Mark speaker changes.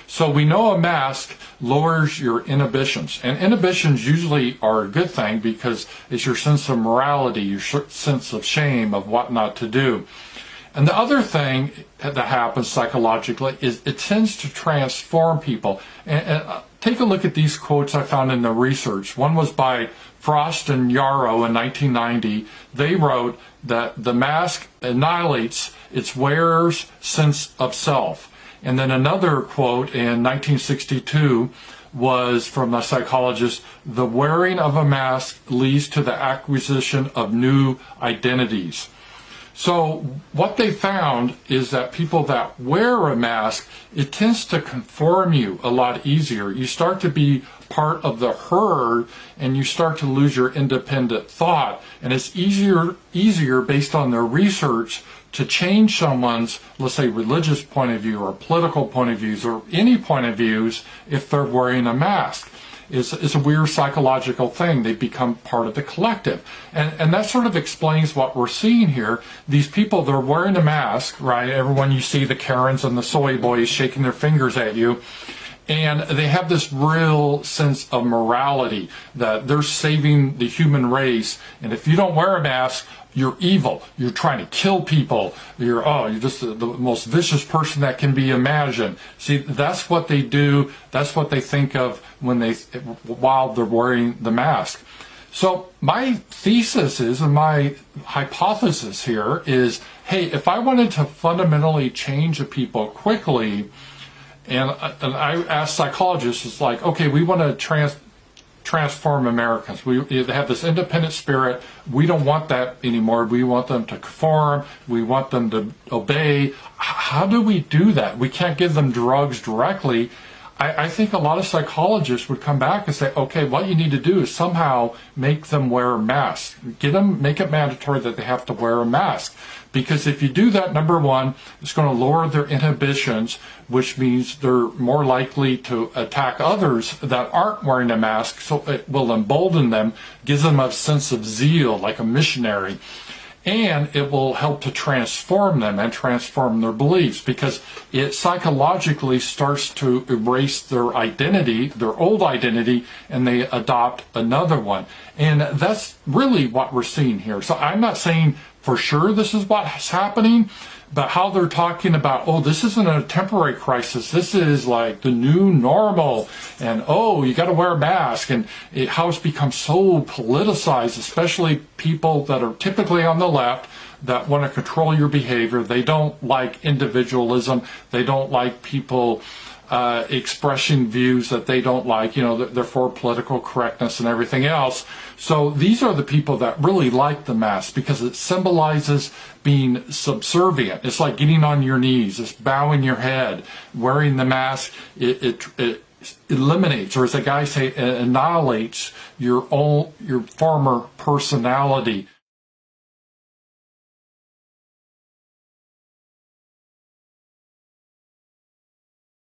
Speaker 1: So we know a mask lowers your inhibitions, and inhibitions usually are a good thing because it's your sense of morality, your sense of shame of what not to do. And the other thing that happens psychologically is it tends to transform people. And take a look at these quotes I found in the research. One was by Frost and Yarrow in 1990. They wrote that the mask annihilates its wearer's sense of self. And then another quote in 1962 was from a psychologist: the wearing of a mask leads to the acquisition of new identities. So what they found is that people that wear a mask, it tends to conform you a lot easier. You start to be part of the herd and you start to lose your independent thought. And it's easier based on their research to change someone's, let's say, religious point of view or political point of views or any point of views if they're wearing a mask. It's a weird psychological thing. They become part of the collective. And that sort of explains what we're seeing here. These people, they're wearing a mask, right? Everyone, you see the Karens and the soy boys shaking their fingers at you. And they have this real sense of morality that they're saving the human race. And if you don't wear a mask, you're evil. You're trying to kill people. You're just the most vicious person that can be imagined. See, that's what they do. That's what they think of while they're wearing the mask. So my thesis is, and my hypothesis here is, hey, if I wanted to fundamentally change a people quickly, and I asked psychologists, it's like, okay, we want to transform Americans. They have this independent spirit. We don't want that anymore. We want them to conform. We want them to obey. How do we do that? We can't give them drugs directly. I think a lot of psychologists would come back and say, okay, what you need to do is somehow make them wear masks. Make it mandatory that they have to wear a mask. Because if you do that, number one, it's going to lower their inhibitions, which means they're more likely to attack others that aren't wearing a mask. So it will embolden them, gives them a sense of zeal, like a missionary. And it will help to transform them and transform their beliefs, because it psychologically starts to erase their identity, their old identity, and they adopt another one. And that's really what we're seeing here. So I'm not saying for sure this is what's happening, but how they're talking about, oh, this isn't a temporary crisis, this is like the new normal, and oh, you got to wear a mask, and how it's become so politicized, especially people that are typically on the left that want to control your behavior. They don't like individualism. They don't like people expressing views that they don't like. They're for political correctness and everything else. So these are the people that really like the mask because it symbolizes being subservient. It's like getting on your knees, it's bowing your head. Wearing the mask, it eliminates, or as the guys say, it annihilates your former personality.